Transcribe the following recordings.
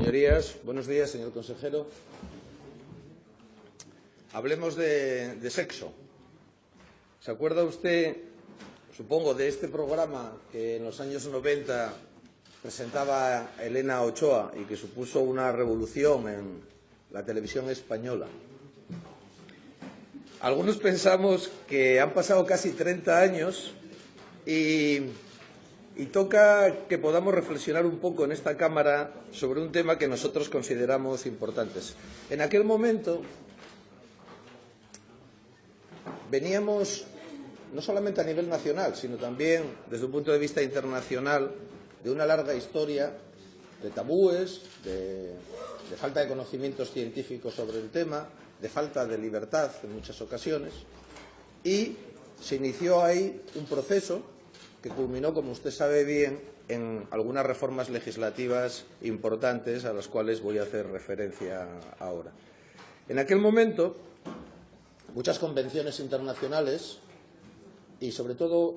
Señorías, buenos días, señor consejero. Hablemos de sexo. ¿Se acuerda usted, supongo, de este programa que en los años 90 presentaba Elena Ochoa y que supuso una revolución en la televisión española? Algunos pensamos que han pasado casi 30 años y toca que podamos reflexionar un poco en esta Cámara sobre un tema que nosotros consideramos importantes. En aquel momento veníamos, no solamente a nivel nacional, sino también desde un punto de vista internacional, de una larga historia de tabúes, de falta de conocimientos científicos sobre el tema, de falta de libertad en muchas ocasiones, y se inició ahí un proceso que culminó, como usted sabe bien, en algunas reformas legislativas importantes a las cuales voy a hacer referencia ahora. En aquel momento, muchas convenciones internacionales, y sobre todo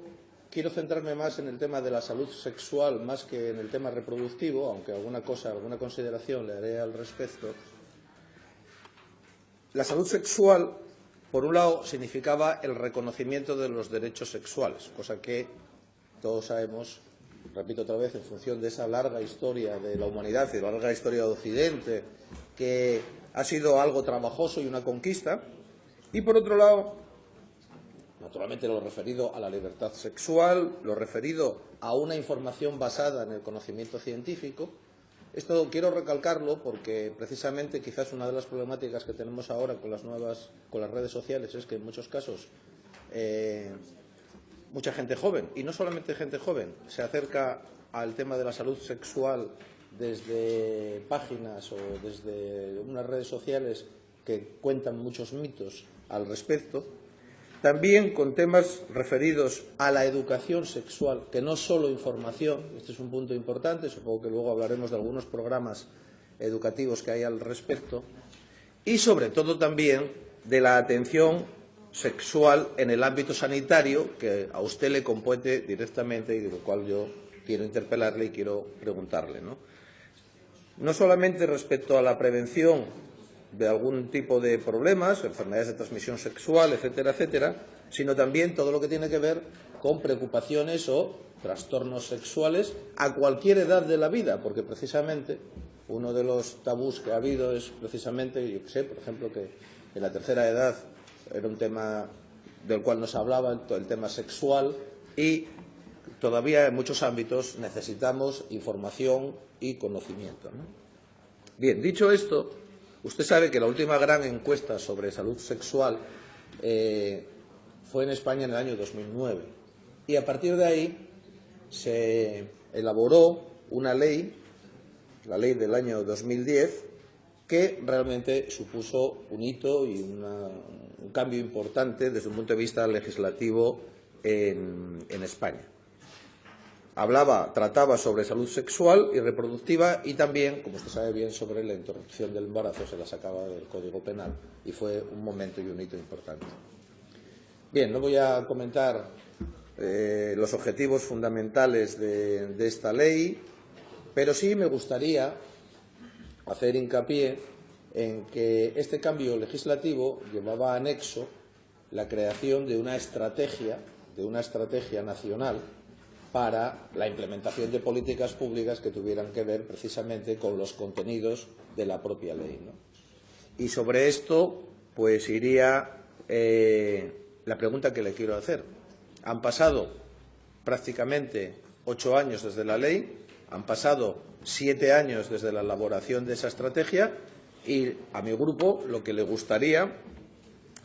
quiero centrarme más en el tema de la salud sexual más que en el tema reproductivo, aunque alguna consideración le haré al respecto. La salud sexual, por un lado, significaba el reconocimiento de los derechos sexuales, cosa que todos sabemos, repito otra vez, en función de esa larga historia de la humanidad y la larga historia de Occidente, que ha sido algo trabajoso y una conquista. Y por otro lado, naturalmente lo referido a la libertad sexual, lo referido a una información basada en el conocimiento científico. Esto quiero recalcarlo porque precisamente quizás una de las problemáticas que tenemos ahora con las redes sociales es que en muchos casos mucha gente joven, y no solamente gente joven, se acerca al tema de la salud sexual desde páginas o desde unas redes sociales que cuentan muchos mitos al respecto. También con temas referidos a la educación sexual, que no solo información, este es un punto importante, supongo que luego hablaremos de algunos programas educativos que hay al respecto, y sobre todo también de la atención sexual en el ámbito sanitario, que a usted le compete directamente y de lo cual yo quiero interpelarle y quiero preguntarle, No solamente respecto a la prevención de algún tipo de problemas, enfermedades de transmisión sexual, etcétera, etcétera, sino también todo lo que tiene que ver con preocupaciones o trastornos sexuales a cualquier edad de la vida, porque precisamente uno de los tabús que ha habido es precisamente, yo sé, por ejemplo, que en la tercera edad era un tema del cual nos hablaba, el tema sexual, y todavía en muchos ámbitos necesitamos información y conocimiento, Bien, dicho esto, usted sabe que la última gran encuesta sobre salud sexual fue en España en el año 2009 y a partir de ahí se elaboró una ley, la ley del año 2010, que realmente supuso un hito y un cambio importante desde un punto de vista legislativo en España. Trataba sobre salud sexual y reproductiva y también, como usted sabe bien, sobre la interrupción del embarazo, se la sacaba del Código Penal y fue un momento y un hito importante. Bien, no voy a comentar los objetivos fundamentales de esta ley, pero sí me gustaría hacer hincapié en que este cambio legislativo llevaba anexo la creación de una estrategia nacional para la implementación de políticas públicas que tuvieran que ver precisamente con los contenidos de la propia ley, Y sobre esto, pues iría la pregunta que le quiero hacer. Han pasado prácticamente 8 años desde la ley, han pasado 7 años desde la elaboración de esa estrategia y a mi grupo lo que le gustaría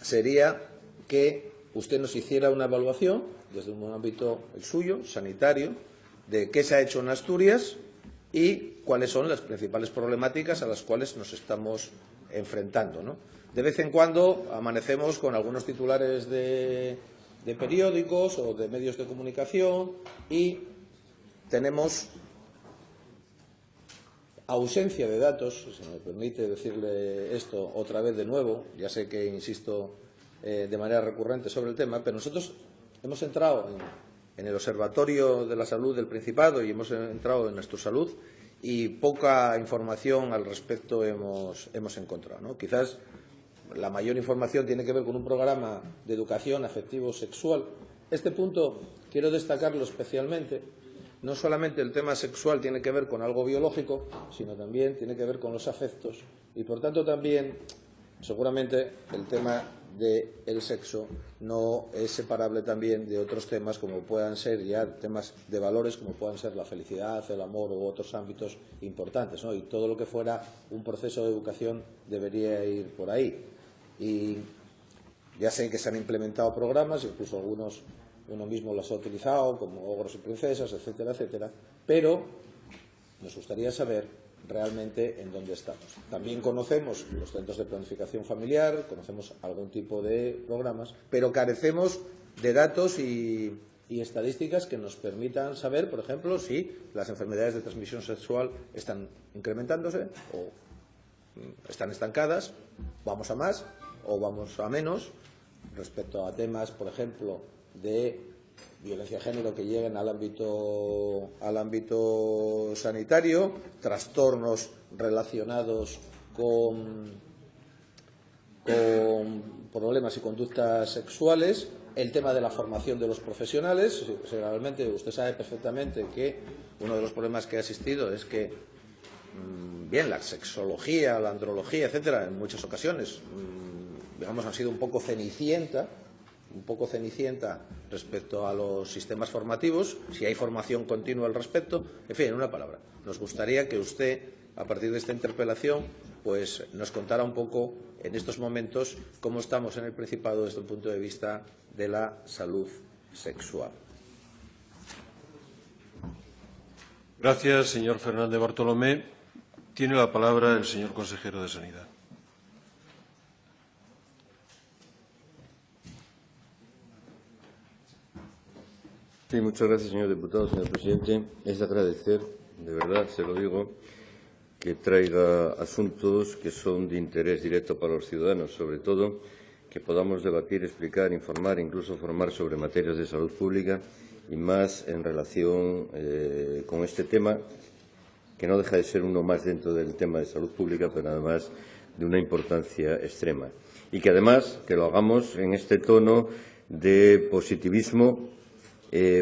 sería que usted nos hiciera una evaluación desde un ámbito, el suyo, sanitario, de qué se ha hecho en Asturias y cuáles son las principales problemáticas a las cuales nos estamos enfrentando, De vez en cuando amanecemos con algunos titulares de periódicos o de medios de comunicación y tenemos ausencia de datos, si me permite decirle esto otra vez de nuevo, ya sé que insisto de manera recurrente sobre el tema, pero nosotros hemos entrado en el Observatorio de la Salud del Principado y hemos entrado en Nuestra Salud y poca información al respecto hemos encontrado, ¿no? Quizás la mayor información tiene que ver con un programa de educación afectivo-sexual. Este punto quiero destacarlo especialmente. No solamente el tema sexual tiene que ver con algo biológico, sino también tiene que ver con los afectos y, por tanto, también, seguramente, el tema del sexo no es separable también de otros temas como puedan ser ya temas de valores, como puedan ser la felicidad, el amor u otros ámbitos importantes, ¿no? Y todo lo que fuera un proceso de educación debería ir por ahí. Y ya sé que se han implementado programas, incluso algunos uno mismo los ha utilizado, como Ogros y Princesas, etcétera, etcétera, pero nos gustaría saber realmente en dónde estamos. También conocemos los centros de planificación familiar, conocemos algún tipo de programas, pero carecemos de datos y estadísticas que nos permitan saber, por ejemplo, si las enfermedades de transmisión sexual están incrementándose o están estancadas, vamos a más o vamos a menos, respecto a temas, por ejemplo, de violencia de género que lleguen al ámbito sanitario, trastornos relacionados con problemas y conductas sexuales, el tema de la formación de los profesionales. Realmente usted sabe perfectamente que uno de los problemas que ha existido es que, bien, la sexología, la andrología, etcétera, en muchas ocasiones, digamos, han sido un poco cenicienta respecto a los sistemas formativos, si hay formación continua al respecto. En fin, en una palabra, nos gustaría que usted, a partir de esta interpelación, pues nos contara un poco en estos momentos cómo estamos en el Principado desde el punto de vista de la salud sexual. Gracias, señor Fernández Bartolomé. Tiene la palabra el señor consejero de Sanidad. Sí, muchas gracias, señor diputado, señor presidente. Es de agradecer, de verdad, se lo digo, que traiga asuntos que son de interés directo para los ciudadanos, sobre todo que podamos debatir, explicar, informar, incluso formar sobre materias de salud pública y más en relación con este tema, que no deja de ser uno más dentro del tema de salud pública, pero además de una importancia extrema. Y que además que lo hagamos en este tono de positivismo,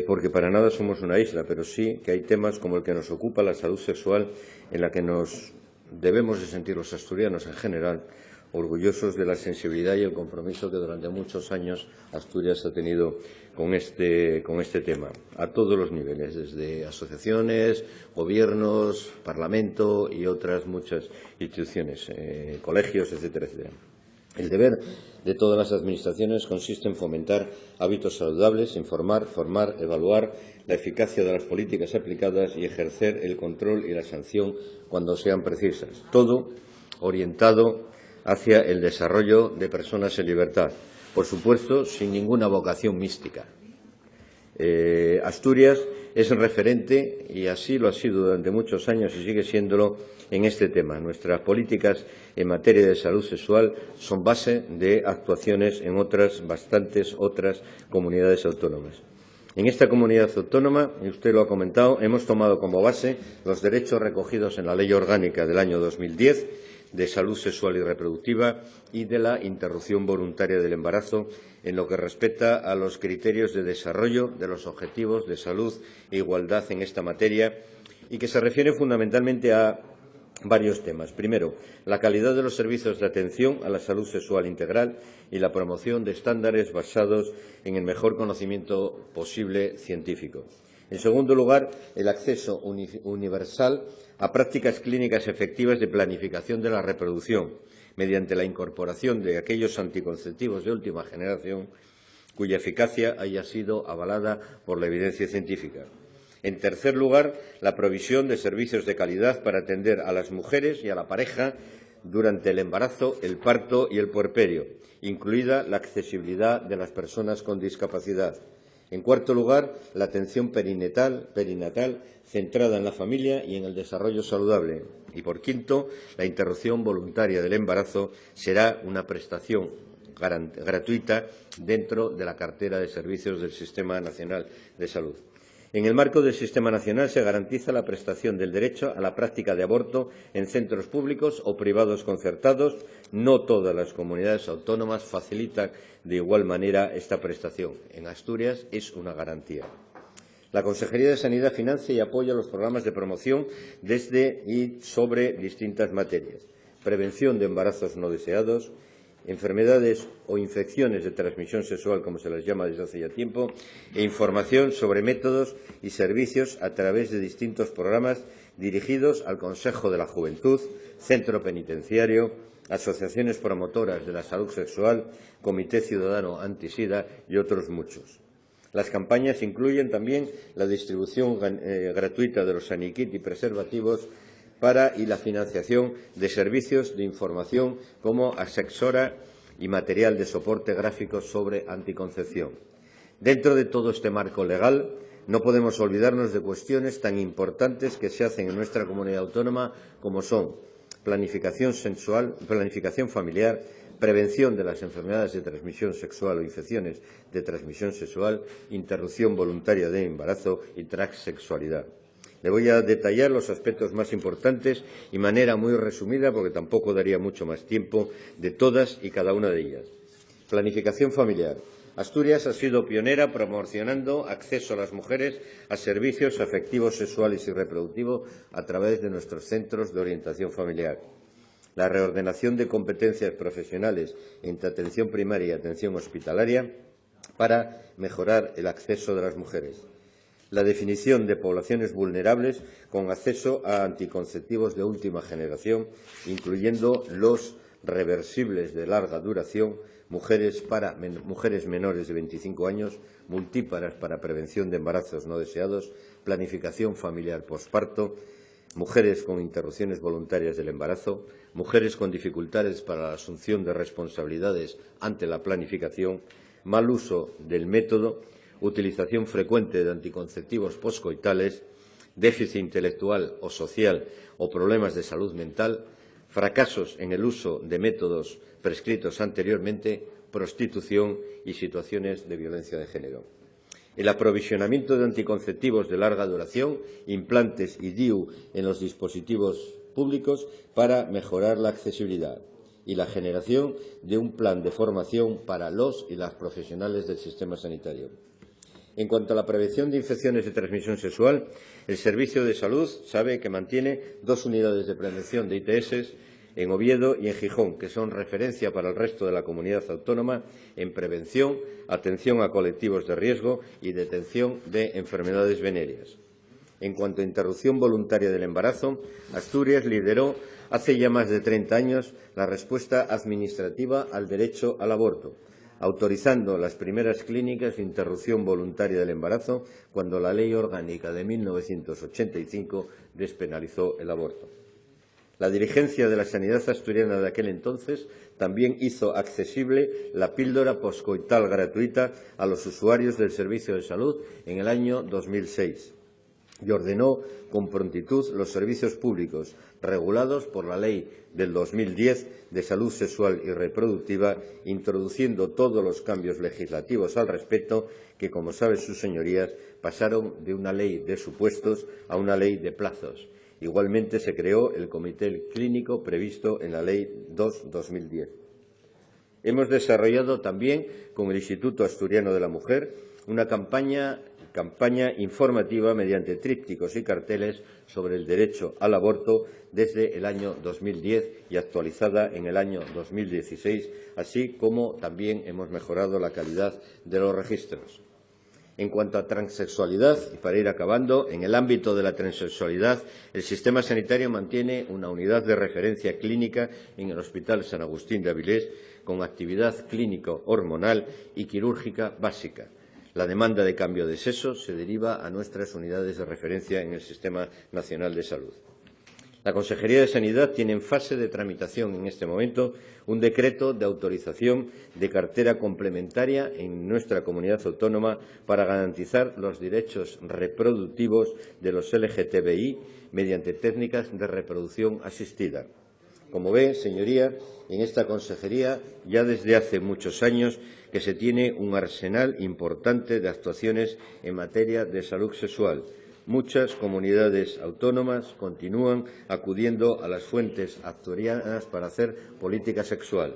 porque para nada somos una isla, pero sí que hay temas como el que nos ocupa, la salud sexual, en la que nos debemos de sentir los asturianos en general orgullosos de la sensibilidad y el compromiso que durante muchos años Asturias ha tenido con este tema, a todos los niveles, desde asociaciones, gobiernos, parlamento y otras muchas instituciones, colegios, etcétera, etcétera. El deber de todas las administraciones consiste en fomentar hábitos saludables, informar, formar, evaluar la eficacia de las políticas aplicadas y ejercer el control y la sanción cuando sean precisas. Todo orientado hacia el desarrollo de personas en libertad, por supuesto, sin ninguna vocación mística. Asturias es el referente, y así lo ha sido durante muchos años y sigue siéndolo en este tema. Nuestras políticas en materia de salud sexual son base de actuaciones en bastantes otras comunidades autónomas. En esta comunidad autónoma, y usted lo ha comentado, hemos tomado como base los derechos recogidos en la Ley Orgánica del año 2010 de salud sexual y reproductiva y de la interrupción voluntaria del embarazo en lo que respecta a los criterios de desarrollo de los objetivos de salud e igualdad en esta materia y que se refiere fundamentalmente a varios temas. Primero, la calidad de los servicios de atención a la salud sexual integral y la promoción de estándares basados en el mejor conocimiento posible científico. En segundo lugar, el acceso universal a prácticas clínicas efectivas de planificación de la reproducción, mediante la incorporación de aquellos anticonceptivos de última generación cuya eficacia haya sido avalada por la evidencia científica. En tercer lugar, la provisión de servicios de calidad para atender a las mujeres y a la pareja durante el embarazo, el parto y el puerperio, incluida la accesibilidad de las personas con discapacidad. En cuarto lugar, la atención perinatal centrada en la familia y en el desarrollo saludable. Y por quinto, la interrupción voluntaria del embarazo será una prestación gratuita dentro de la cartera de servicios del Sistema Nacional de Salud. En el marco del Sistema Nacional se garantiza la prestación del derecho a la práctica de aborto en centros públicos o privados concertados. No todas las comunidades autónomas facilitan de igual manera esta prestación. En Asturias es una garantía. La Consejería de Sanidad financia y apoya los programas de promoción desde y sobre distintas materias. Prevención de embarazos no deseados, enfermedades o infecciones de transmisión sexual, como se las llama desde hace ya tiempo, e información sobre métodos y servicios a través de distintos programas dirigidos al Consejo de la Juventud, Centro Penitenciario, asociaciones promotoras de la salud sexual, Comité Ciudadano Antisida y otros muchos. Las campañas incluyen también la distribución gratuita de los saniquit y preservativos y la financiación de servicios de información como asesora y material de soporte gráfico sobre anticoncepción. Dentro de todo este marco legal, no podemos olvidarnos de cuestiones tan importantes que se hacen en nuestra comunidad autónoma como son planificación familiar, prevención de las enfermedades de transmisión sexual o infecciones de transmisión sexual, interrupción voluntaria de embarazo y transexualidad. Le voy a detallar los aspectos más importantes y de manera muy resumida, porque tampoco daría mucho más tiempo, de todas y cada una de ellas. Planificación familiar. Asturias ha sido pionera promocionando acceso a las mujeres a servicios afectivos, sexuales y reproductivos a través de nuestros centros de orientación familiar. La reordenación de competencias profesionales entre atención primaria y atención hospitalaria para mejorar el acceso de las mujeres. La definición de poblaciones vulnerables con acceso a anticonceptivos de última generación, incluyendo los reversibles de larga duración, mujeres menores de 25 años, multíparas para prevención de embarazos no deseados, planificación familiar posparto, mujeres con interrupciones voluntarias del embarazo, mujeres con dificultades para la asunción de responsabilidades ante la planificación, mal uso del método, utilización frecuente de anticonceptivos poscoitales, déficit intelectual o social o problemas de salud mental, fracasos en el uso de métodos prescritos anteriormente, prostitución y situaciones de violencia de género. El aprovisionamiento de anticonceptivos de larga duración, implantes y DIU en los dispositivos públicos para mejorar la accesibilidad y la generación de un plan de formación para los y las profesionales del sistema sanitario. En cuanto a la prevención de infecciones de transmisión sexual, el Servicio de Salud sabe que mantiene 2 unidades de prevención de ITS en Oviedo y en Gijón, que son referencia para el resto de la comunidad autónoma en prevención, atención a colectivos de riesgo y detención de enfermedades venéreas. En cuanto a interrupción voluntaria del embarazo, Asturias lideró hace ya más de 30 años la respuesta administrativa al derecho al aborto, autorizando las primeras clínicas de interrupción voluntaria del embarazo cuando la Ley Orgánica de 1985 despenalizó el aborto. La dirigencia de la sanidad asturiana de aquel entonces también hizo accesible la píldora poscoital gratuita a los usuarios del servicio de salud en el año 2006 y ordenó con prontitud los servicios públicos regulados por la Ley del 2010 de salud sexual y reproductiva, introduciendo todos los cambios legislativos al respecto que, como saben sus señorías, pasaron de una ley de supuestos a una ley de plazos. Igualmente se creó el comité clínico previsto en la Ley 2/2010. Hemos desarrollado también con el Instituto Asturiano de la Mujer una campaña informativa mediante trípticos y carteles sobre el derecho al aborto desde el año 2010 y actualizada en el año 2016, así como también hemos mejorado la calidad de los registros. En cuanto a transexualidad, y para ir acabando, en el ámbito de la transexualidad, el sistema sanitario mantiene una unidad de referencia clínica en el Hospital San Agustín de Avilés con actividad clínico-hormonal y quirúrgica básica. La demanda de cambio de sexo se deriva a nuestras unidades de referencia en el Sistema Nacional de Salud. La Consejería de Sanidad tiene en fase de tramitación en este momento un decreto de autorización de cartera complementaria en nuestra comunidad autónoma para garantizar los derechos reproductivos de los LGTBI mediante técnicas de reproducción asistida. Como ve, señoría, en esta consejería ya desde hace muchos años que se tiene un arsenal importante de actuaciones en materia de salud sexual. Muchas comunidades autónomas continúan acudiendo a las fuentes actuarianas para hacer política sexual.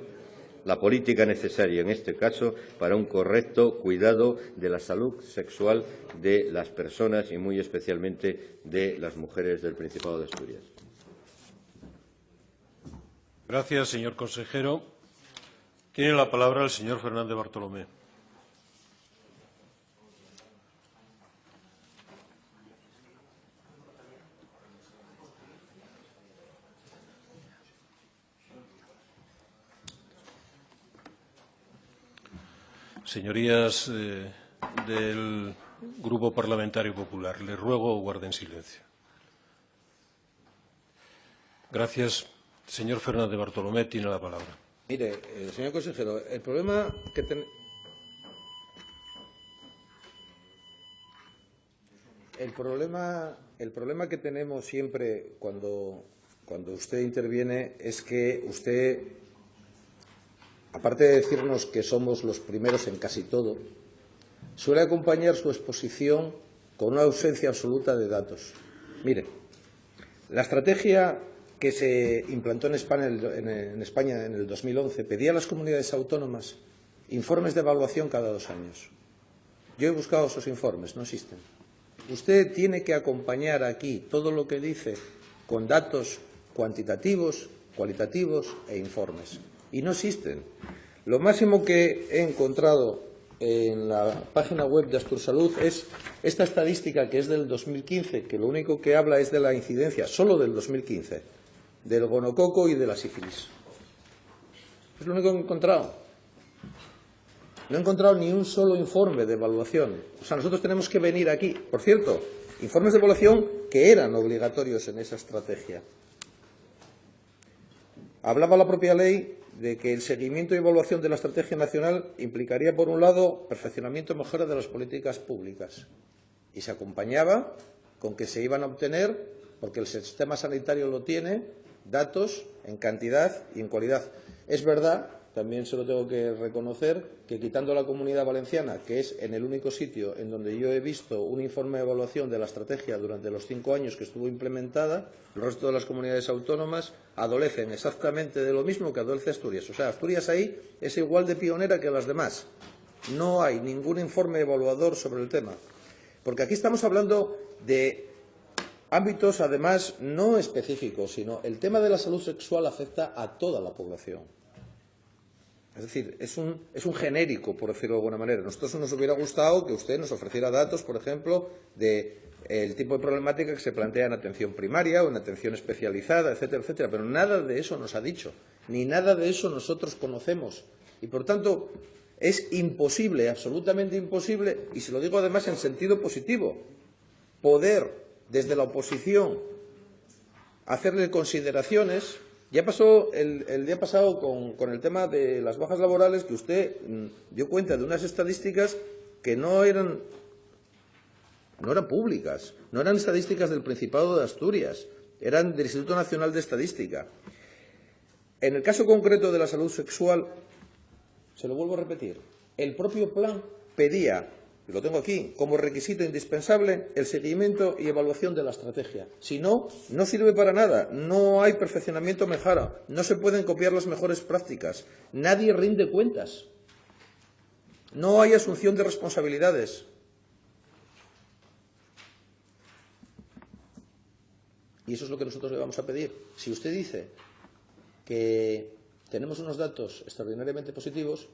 La política necesaria en este caso para un correcto cuidado de la salud sexual de las personas y muy especialmente de las mujeres del Principado de Asturias. Gracias, señor consejero. Tiene la palabra el señor Fernández Bartolomé. Señorías del Grupo Parlamentario Popular, les ruego guarden silencio. Gracias. Señor Fernández Bartolomé tiene la palabra. Mire, señor consejero, el problema que tenemos siempre cuando usted interviene es que usted, aparte de decirnos que somos los primeros en casi todo, suele acompañar su exposición con una ausencia absoluta de datos. Mire, la estrategia que se implantó en España en el 2011 pedía a las comunidades autónomas informes de evaluación cada 2 años. Yo he buscado esos informes, no existen. Usted tiene que acompañar aquí todo lo que dice con datos cuantitativos, cualitativos e informes. Y no existen. Lo máximo que he encontrado en la página web de Astursalud es esta estadística que es del 2015, que lo único que habla es de la incidencia, solo del 2015, del gonococo y de la sífilis. Es lo único que he encontrado. No he encontrado ni un solo informe de evaluación. O sea, nosotros tenemos que venir aquí. Por cierto, informes de evaluación que eran obligatorios en esa estrategia. Hablaba la propia ley de que el seguimiento y evaluación de la estrategia nacional implicaría, por un lado, perfeccionamiento y mejora de las políticas públicas. Y se acompañaba con que se iban a obtener, porque el sistema sanitario lo tiene, datos en cantidad y en cualidad. Es verdad, también se lo tengo que reconocer, que quitando la Comunidad Valenciana, que es en el único sitio en donde yo he visto un informe de evaluación de la estrategia durante los 5 años que estuvo implementada, el resto de las comunidades autónomas adolecen exactamente de lo mismo que adolece Asturias. O sea, Asturias ahí es igual de pionera que las demás. No hay ningún informe evaluador sobre el tema. Porque aquí estamos hablando de ámbitos, además, no específicos, sino el tema de la salud sexual afecta a toda la población. Es decir, es un genérico, por decirlo de alguna manera. A nosotros nos hubiera gustado que usted nos ofreciera datos, por ejemplo, del tipo de problemática que se plantea en atención primaria o en atención especializada, etcétera, etcétera. Pero nada de eso nos ha dicho, ni nada de eso nosotros conocemos. Y, por tanto, es imposible, absolutamente imposible, y se lo digo además en sentido positivo, poder, desde la oposición, hacerle consideraciones. Ya pasó el día pasado con el tema de las bajas laborales, que usted dio cuenta de unas estadísticas que no eran públicas, no eran estadísticas del Principado de Asturias, eran del Instituto Nacional de Estadística. En el caso concreto de la salud sexual, se lo vuelvo a repetir, el propio plan pedía, y lo tengo aquí, como requisito indispensable, el seguimiento y evaluación de la estrategia. Si no, no sirve para nada. No hay perfeccionamiento mejora. No se pueden copiar las mejores prácticas. Nadie rinde cuentas. No hay asunción de responsabilidades. Y eso es lo que nosotros le vamos a pedir. Si usted dice que tenemos unos datos extraordinariamente positivos,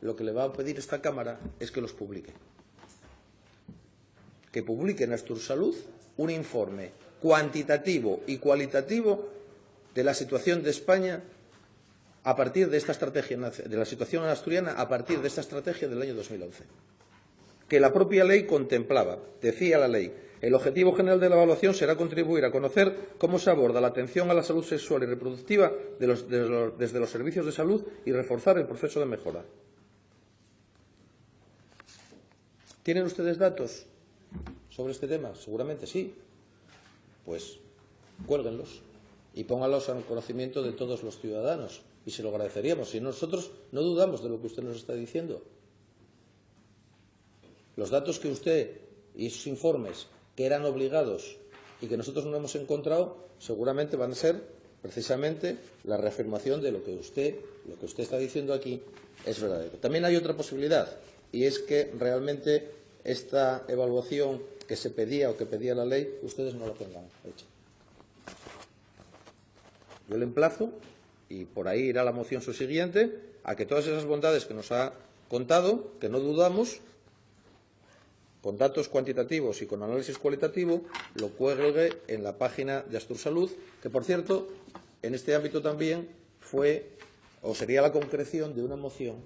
lo que le va a pedir esta Cámara es que los publique. Que publique en Astursalud un informe cuantitativo y cualitativo de la situación de España a partir de esta estrategia, de la situación asturiana a partir de esta estrategia del año 2011. Que la propia ley contemplaba, decía la ley, el objetivo general de la evaluación será contribuir a conocer cómo se aborda la atención a la salud sexual y reproductiva desde los servicios de salud y reforzar el proceso de mejora. ¿Tienen ustedes datos sobre este tema? Seguramente sí. Pues cuélguenlos. y póngalos al conocimiento de todos los ciudadanos. Y se lo agradeceríamos. Y nosotros no dudamos de lo que usted nos está diciendo. Los datos que usted y esos informes que eran obligados y que nosotros no hemos encontrado, seguramente van a ser precisamente la reafirmación de lo que usted está diciendo aquí es verdadero. También hay otra posibilidad, y es que realmente esta evaluación que se pedía o que pedía la ley, ustedes no la tengan hecha. Yo le emplazo, y por ahí irá la moción subsiguiente, a que todas esas bondades que nos ha contado, que no dudamos, con datos cuantitativos y con análisis cualitativo, lo cuelgue en la página de Astur Salud, que, por cierto, en este ámbito también fue, o sería la concreción de una moción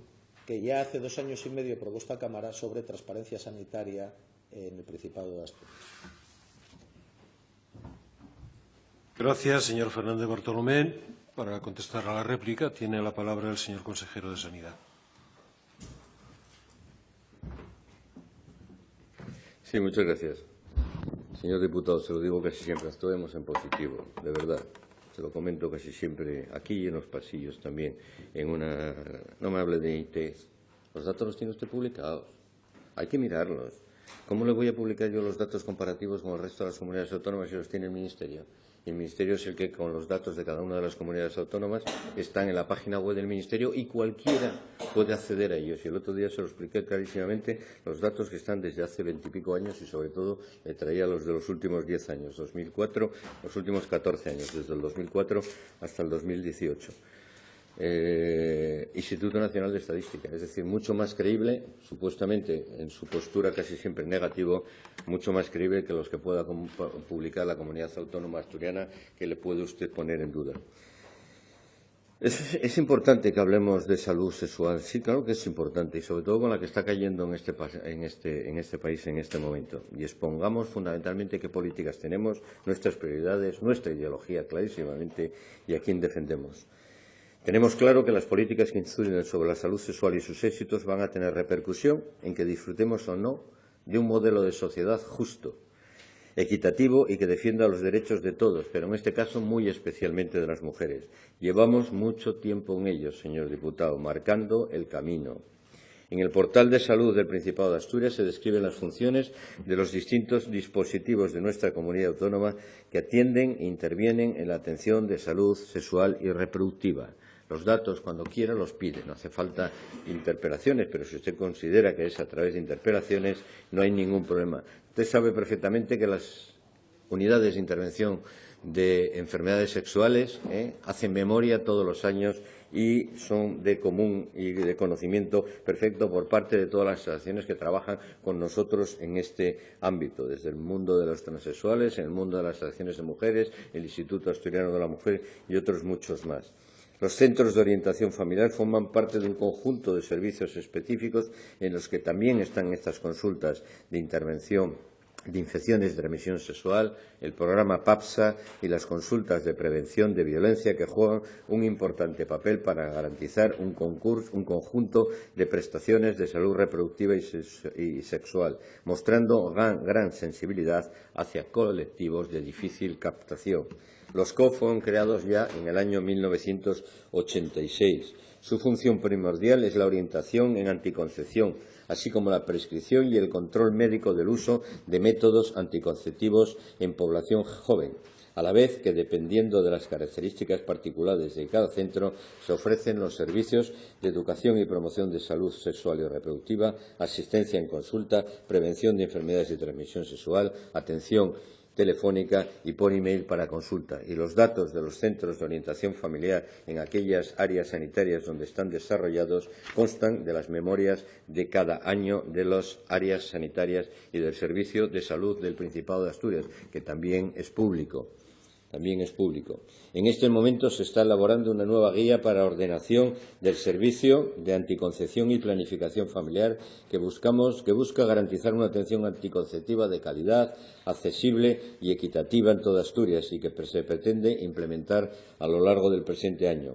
que ya hace 2 años y medio aprobó esta Cámara sobre transparencia sanitaria en el Principado de Asturias. Gracias, señor Fernández Bartolomé. Para contestar a la réplica tiene la palabra el señor consejero de Sanidad. Sí, muchas gracias. Señor diputado, se lo digo casi siempre, actuemos en positivo, de verdad. Se lo comento casi siempre aquí y en los pasillos también. No me hable de IT. Los datos los tiene usted publicados. Hay que mirarlos. ¿Cómo le voy a publicar yo los datos comparativos con el resto de las comunidades autónomas si los tiene el Ministerio? Y el Ministerio es el que, con los datos de cada una de las comunidades autónomas, están en la página web del Ministerio y cualquiera puede acceder a ellos. Y el otro día se lo expliqué clarísimamente, los datos que están desde hace 20 y pico años y, sobre todo, le traía los de los últimos 10 años, 2004, los últimos 14 años, desde el 2004 hasta el 2018. Instituto Nacional de Estadística, es decir, mucho más creíble, supuestamente en su postura casi siempre negativo, mucho más creíble que los que pueda publicar la Comunidad Autónoma Asturiana, que le puede usted poner en duda. Es importante que hablemos de salud sexual, sí, claro que es importante, y sobre todo con la que está cayendo en este país en este momento. Y expongamos fundamentalmente qué políticas tenemos, nuestras prioridades, nuestra ideología clarísimamente y a quién defendemos. Tenemos claro que las políticas que inciden sobre la salud sexual y sus éxitos van a tener repercusión en que disfrutemos o no de un modelo de sociedad justo, equitativo y que defienda los derechos de todos, pero en este caso muy especialmente de las mujeres. Llevamos mucho tiempo en ello, señor diputado, marcando el camino. En el portal de salud del Principado de Asturias se describen las funciones de los distintos dispositivos de nuestra comunidad autónoma que atienden e intervienen en la atención de salud sexual y reproductiva. Los datos, cuando quiera, los pide. No hace falta interpelaciones, pero si usted considera que es a través de interpelaciones, no hay ningún problema. Usted sabe perfectamente que las unidades de intervención de enfermedades sexuales hacen memoria todos los años y son de común y de conocimiento perfecto por parte de todas las asociaciones que trabajan con nosotros en este ámbito, desde el mundo de los transexuales, en el mundo de las asociaciones de mujeres, el Instituto Asturiano de la Mujer y otros muchos más. Los centros de orientación familiar forman parte de un conjunto de servicios específicos en los que también están estas consultas de intervención de infecciones de transmisión sexual, el programa PAPSA y las consultas de prevención de violencia que juegan un importante papel para garantizar un conjunto de prestaciones de salud reproductiva y sexual, mostrando gran sensibilidad hacia colectivos de difícil captación. Los COF fueron creados ya en el año 1986. Su función primordial es la orientación en anticoncepción, así como la prescripción y el control médico del uso de métodos anticonceptivos en población joven, a la vez que, dependiendo de las características particulares de cada centro, se ofrecen los servicios de educación y promoción de salud sexual y reproductiva, asistencia en consulta, prevención de enfermedades de transmisión sexual, atención telefónica y por email para consulta. Y los datos de los centros de orientación familiar en aquellas áreas sanitarias donde están desarrollados constan de las memorias de cada año de las áreas sanitarias y del Servicio de Salud del Principado de Asturias, que también es público. En este momento se está elaborando una nueva guía para ordenación del servicio de anticoncepción y planificación familiar que busca garantizar una atención anticonceptiva de calidad, accesible y equitativa en toda Asturias y que se pretende implementar a lo largo del presente año.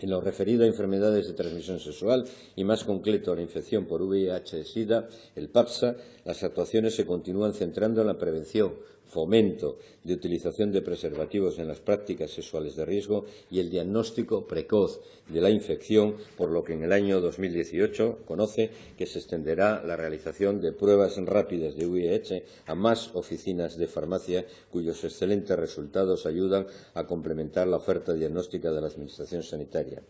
En lo referido a enfermedades de transmisión sexual y, más concreto, a la infección por VIH-Sida, el PAPSA, las actuaciones se continúan centrando en la prevención, fomento de utilización de preservativos en las prácticas sexuales de riesgo y el diagnóstico precoz de la infección, por lo que en el año 2018 conoce que se extenderá la realización de pruebas rápidas de VIH a más oficinas de farmacia, cuyos excelentes resultados ayudan a complementar la oferta diagnóstica de la Administración sanitaria.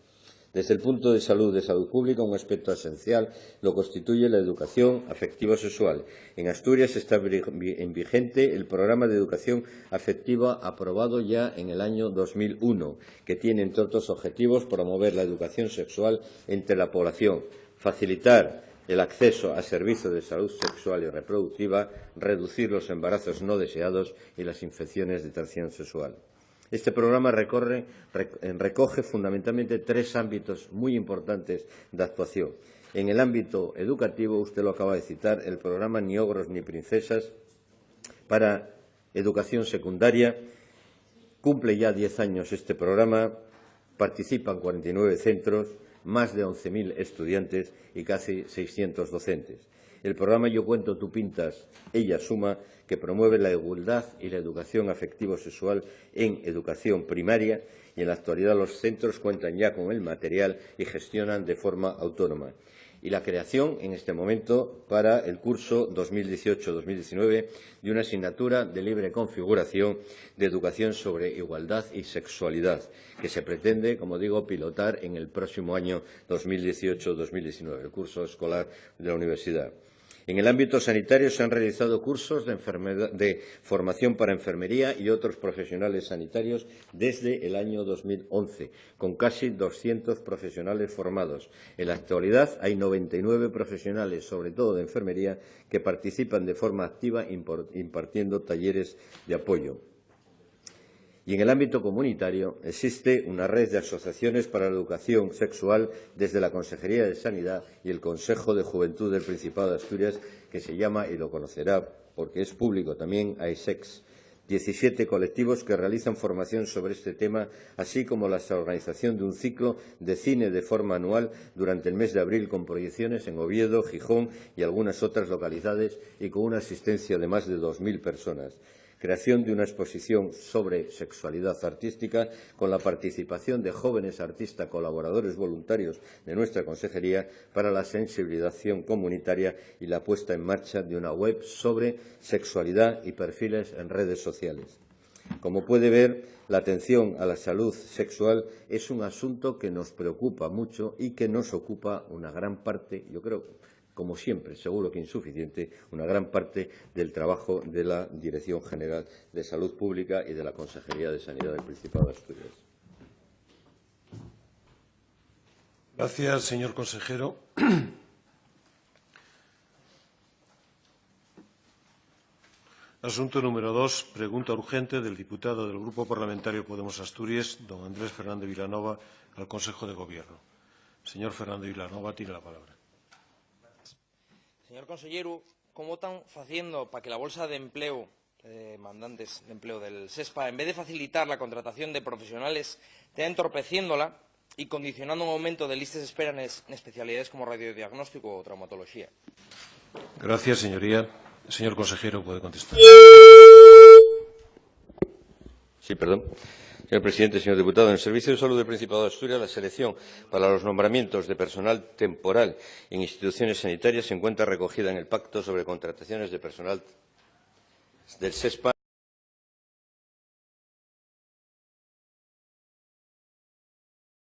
Desde el punto de salud pública, un aspecto esencial lo constituye la educación afectivo-sexual. En Asturias está vigente el programa de educación afectiva aprobado ya en el año 2001, que tiene, entre otros objetivos, promover la educación sexual entre la población, facilitar el acceso a servicios de salud sexual y reproductiva, reducir los embarazos no deseados y las infecciones de transmisión sexual. Este programa recoge fundamentalmente tres ámbitos muy importantes de actuación. En el ámbito educativo, usted lo acaba de citar, el programa Ni ogros ni princesas para educación secundaria. Cumple ya 10 años este programa, participan 49 centros, más de 11.000 estudiantes y casi 600 docentes. El programa Yo cuento, tú pintas, ella suma, que promueve la igualdad y la educación afectivo-sexual en educación primaria, y en la actualidad los centros cuentan ya con el material y gestionan de forma autónoma. Y la creación, en este momento, para el curso 2018-2019, de una asignatura de libre configuración de educación sobre igualdad y sexualidad, que se pretende, como digo, pilotar en el próximo año 2018-2019, el curso escolar de la universidad. En el ámbito sanitario se han realizado cursos de formación para enfermería y otros profesionales sanitarios desde el año 2011, con casi 200 profesionales formados. En la actualidad hay 99 profesionales, sobre todo de enfermería, que participan de forma activa impartiendo talleres de apoyo. Y en el ámbito comunitario existe una red de asociaciones para la educación sexual desde la Consejería de Sanidad y el Consejo de Juventud del Principado de Asturias, que se llama, y lo conocerá porque es público también, AESEX. 17 colectivos que realizan formación sobre este tema, así como la organización de un ciclo de cine de forma anual durante el mes de abril, con proyecciones en Oviedo, Gijón y algunas otras localidades, y con una asistencia de más de 2.000 personas. Creación de una exposición sobre sexualidad artística con la participación de jóvenes artistas colaboradores voluntarios de nuestra consejería para la sensibilización comunitaria y la puesta en marcha de una web sobre sexualidad y perfiles en redes sociales. Como puede ver, la atención a la salud sexual es un asunto que nos preocupa mucho y que nos ocupa una gran parte, yo creo, como siempre, seguro que insuficiente, una gran parte del trabajo de la Dirección General de Salud Pública y de la Consejería de Sanidad del Principado de Asturias. Gracias, señor consejero. Asunto número 2. Pregunta urgente del diputado del Grupo Parlamentario Podemos Asturias, don Andrés Fernández Vilanova, al Consejo de Gobierno. Señor Fernández Vilanova, tiene la palabra. Señor consellero, ¿cómo están haciendo para que la bolsa de empleo, demandantes de empleo del SESPA, en vez de facilitar la contratación de profesionales, esté entorpeciéndola y condicionando un aumento de listas de espera en especialidades como radiodiagnóstico o traumatología? Gracias, señoría. Señor consejero, puede contestar. Sí, perdón. Señor presidente, señor diputado, en el Servicio de Salud del Principado de Asturias, la selección para los nombramientos de personal temporal en instituciones sanitarias se encuentra recogida en el Pacto sobre contrataciones de personal del SESPA.